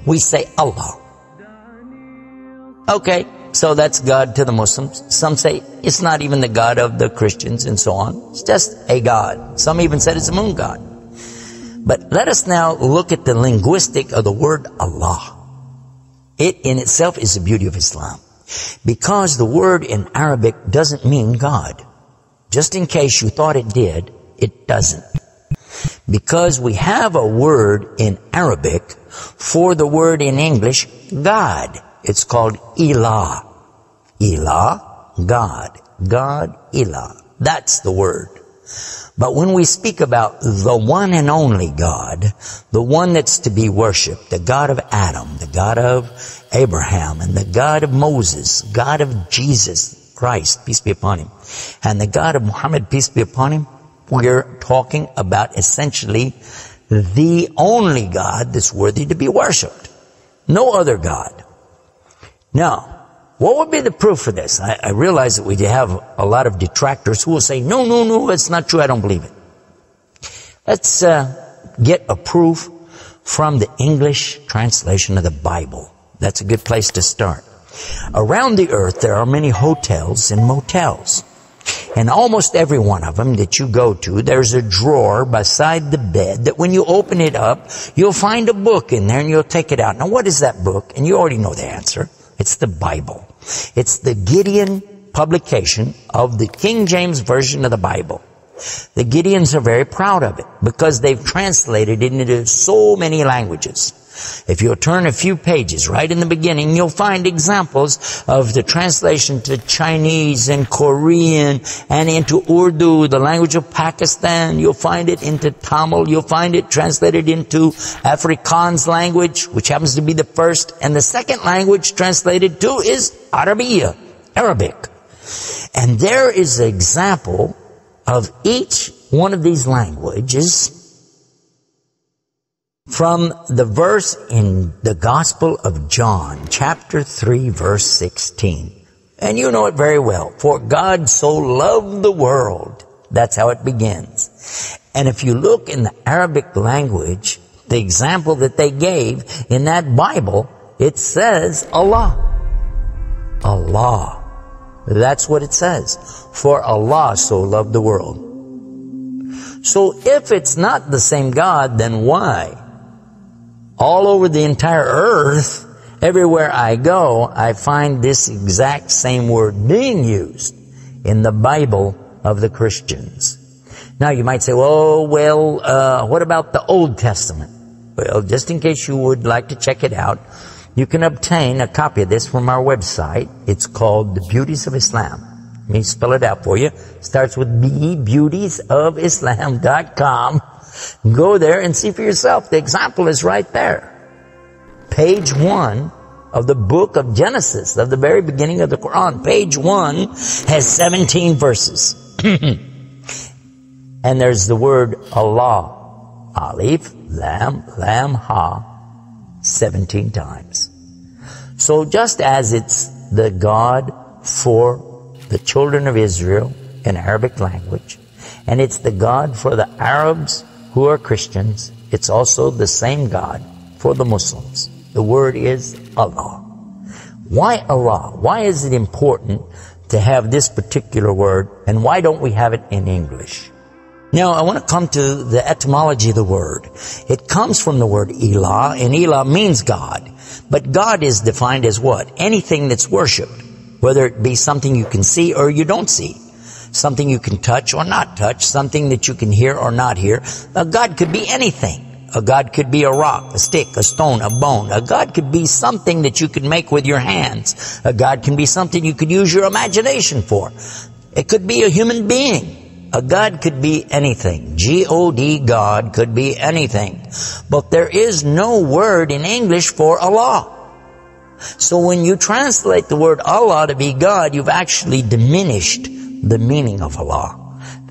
We say Allah. Okay, so that's God to the Muslims. Some say it's not even the God of the Christians and so on. It's just a God. Some even said it's a moon god. But let us now look at the linguistic of the word Allah. It in itself is the beauty of Islam. Because the word in Arabic doesn't mean God. Just in case you thought it did, it doesn't. Because we have a word in Arabic for the word in English, God. It's called Ilah. Ilah, God. God, Ilah. That's the word. But when we speak about the one and only God, the one that's to be worshipped, the God of Adam, the God of Abraham, and the God of Moses, God of Jesus Christ, peace be upon him, and the God of Muhammad, peace be upon him, we're talking about essentially the only God that's worthy to be worshipped. No other God. Now, what would be the proof for this? I realize that we have a lot of detractors who will say, no, it's not true, I don't believe it. Let's get a proof from the English translation of the Bible. That's a good place to start. Around the earth, there are many hotels and motels. And almost every one of them that you go to, there's a drawer beside the bed that when you open it up, you'll find a book in there and you'll take it out. Now, what is that book? And you already know the answer. It's the Bible. It's the Gideon publication of the King James Version of the Bible. The Gideons are very proud of it because they've translated it into so many languages. If you'll turn a few pages right in the beginning, you'll find examples of the translation to Chinese and Korean and into Urdu, the language of Pakistan. You'll find it into Tamil. You'll find it translated into Afrikaans language, which happens to be the first. And the second language translated to is Arabiya, Arabic. And there is an example of each one of these languages from the verse in the Gospel of John, chapter 3, verse 16. And you know it very well. For God so loved the world. That's how it begins. And if you look in the Arabic language, the example that they gave in that Bible, it says Allah. Allah. That's what it says. For Allah so loved the world. So if it's not the same God, then why? All over the entire earth, everywhere I go, I find this exact same word being used in the Bible of the Christians. Now you might say, what about the Old Testament? Well, just in case you would like to check it out, you can obtain a copy of this from our website. It's called The Beauties of Islam. Let me spell it out for you. It starts with B, beautiesofislam.com. Go there and see for yourself. The example is right there. Page 1 of the book of Genesis, of the very beginning of the Quran. Page 1 has 17 verses. And there's the word Allah. Alif, Lam, Ha, 17 times. So just as it's the God for the children of Israel in Arabic language, and it's the God for the Arabs who are Christians, it's also the same God for the Muslims. The word is Allah. Why Allah? Why is it important to have this particular word, and why don't we have it in English? Now, I want to come to the etymology of the word. It comes from the word Ilah, and Ilah means God. But God is defined as what? Anything that's worshipped, whether it be something you can see or you don't see. Something you can touch or not touch, something that you can hear or not hear. A God could be anything. A God could be a rock, a stick, a stone, a bone. A God could be something that you can make with your hands. A God can be something you could use your imagination for. It could be a human being. A God could be anything. G-O-D, God could be anything. But there is no word in English for Allah. So when you translate the word Allah to be God, you've actually diminished the meaning of Allah.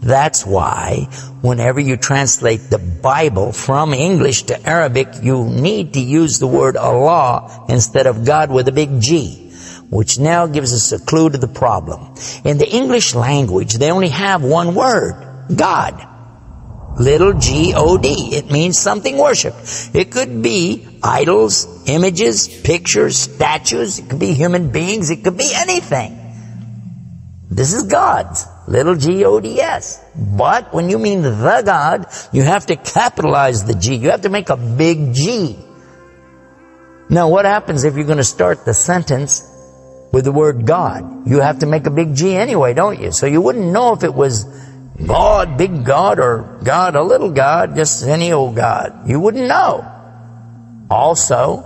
That's why whenever you translate the Bible from English to Arabic, you need to use the word Allah instead of God with a big G, which now gives us a clue to the problem. In the English language, they only have one word, God. Little G-O-D. It means something worshipped. It could be idols, images, pictures, statues. It could be human beings. It could be anything. This is God's. Little G-O-D-S. But when you mean the God, you have to capitalize the G. You have to make a big G. Now, what happens if you're going to start the sentence with the word God? You have to make a big G anyway, don't you? So you wouldn't know if it was God, big God, or God, a little God, just any old God. You wouldn't know. Also,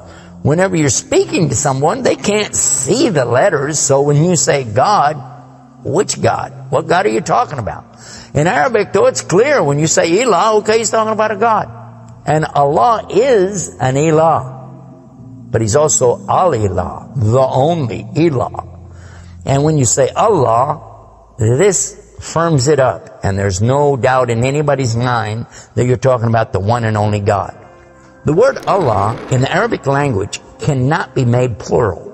whenever you're speaking to someone, they can't see the letters. So when you say God, which God? What God are you talking about? In Arabic, though, it's clear. When you say Ilah, okay, he's talking about a God. And Allah is an Ilah. But he's also Al-Ilah, the only Ilah. And when you say Allah, this firms it up. And there's no doubt in anybody's mind that you're talking about the one and only God. The word Allah in the Arabic language cannot be made plural.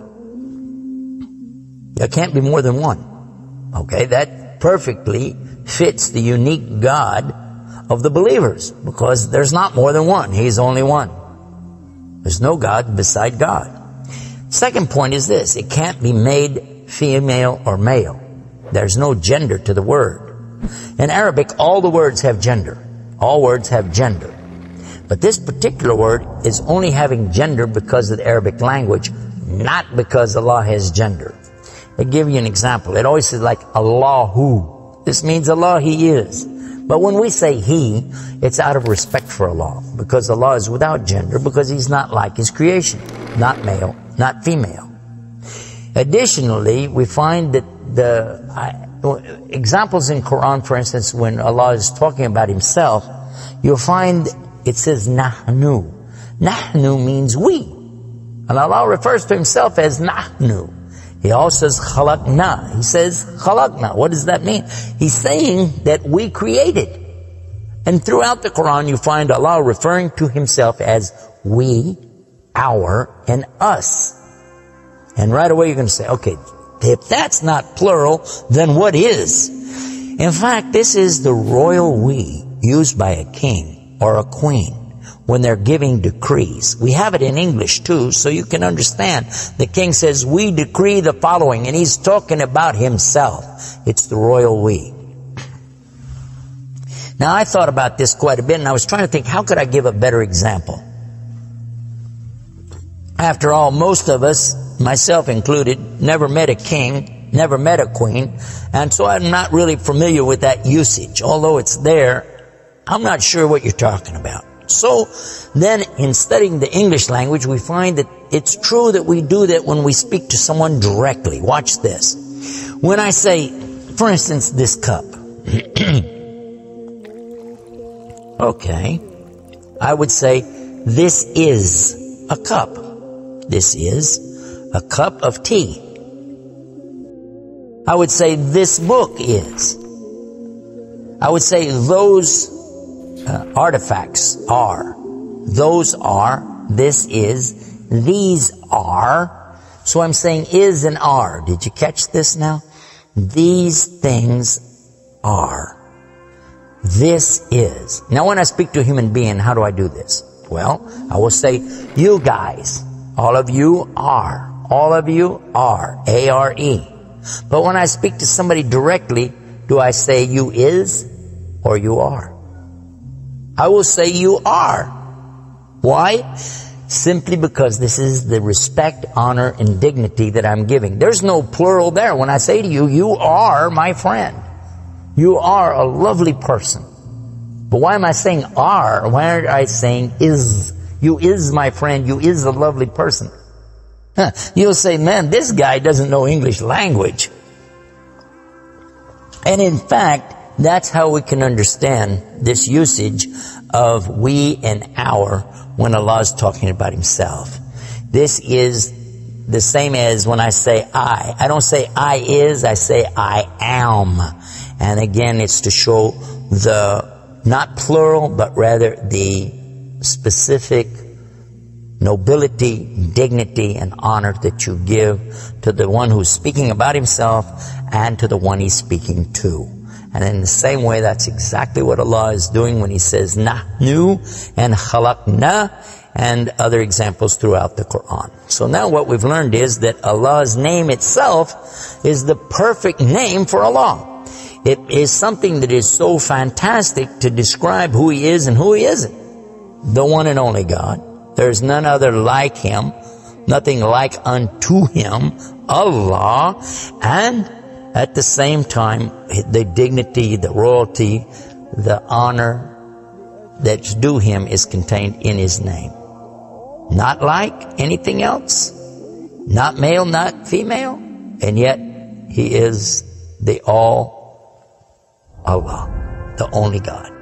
There can't be more than one. Okay, that perfectly fits the unique God of the believers, because there's not more than one. He's only one. There's no God beside God. Second point is this. It can't be made female or male. There's no gender to the word. In Arabic, all the words have gender. All words have gender. But this particular word is only having gender because of the Arabic language, not because Allah has gender. I'll give you an example. It always says like Allahu. This means Allah, He is. But when we say He, it's out of respect for Allah, because Allah is without gender, because He's not like His creation. Not male, not female. Additionally, we find that the examples in Quran, for instance, when Allah is talking about Himself, you'll find it says Nahnu. Nahnu means we. And Allah refers to Himself as Nahnu. He also says khalaqna. He says khalaqna. What does that mean? He's saying that we created. And throughout the Quran you find Allah referring to Himself as we, our, and us. And right away you're going to say, okay, if that's not plural, then what is? In fact, this is the royal we used by a king or a queen when they're giving decrees. We have it in English too, so you can understand. The king says, we decree the following, and he's talking about himself. It's the royal we. Now, I thought about this quite a bit, and I was trying to think, how could I give a better example? After all, most of us, myself included, never met a king, never met a queen, and so I'm not really familiar with that usage. Although it's there, I'm not sure what you're talking about. So then in studying the English language, we find that it's true that we do that when we speak to someone directly. Watch this. When I say, for instance, this cup. Okay. I would say, this is a cup. This is a cup of tea. I would say, this book is. I would say, those artifacts are. Those are. This is. These are. So I'm saying is and are. Did you catch this now? These things are. This is. Now when I speak to a human being, how do I do this? Well, I will say, you guys, all of you are. All of you are. A-R-E. But when I speak to somebody directly, do I say you is or you are? I will say you are. Why? Simply because this is the respect, honor, and dignity that I'm giving. There's no plural there. When I say to you, you are my friend. You are a lovely person. But why am I saying are? Why aren't I saying is? You is my friend. You is a lovely person. You'll say, man, this guy doesn't know English language. And in fact, that's how we can understand this usage of we and our when Allah is talking about Himself. This is the same as when I say I. I don't say I is, I say I am. And again, it's to show the, not plural, but rather the specific nobility, dignity, and honor that you give to the one who's speaking about himself and to the one he's speaking to. And in the same way, that's exactly what Allah is doing when He says nahnu and khalaqna and other examples throughout the Quran. So now what we've learned is that Allah's name itself is the perfect name for Allah. It is something that is so fantastic to describe who He is and who He isn't. The one and only God. There is none other like Him, nothing like unto Him, Allah, and at the same time, the dignity, the royalty, the honor that's due Him is contained in His name. Not like anything else, not male, not female, and yet He is the all Allah, the only God.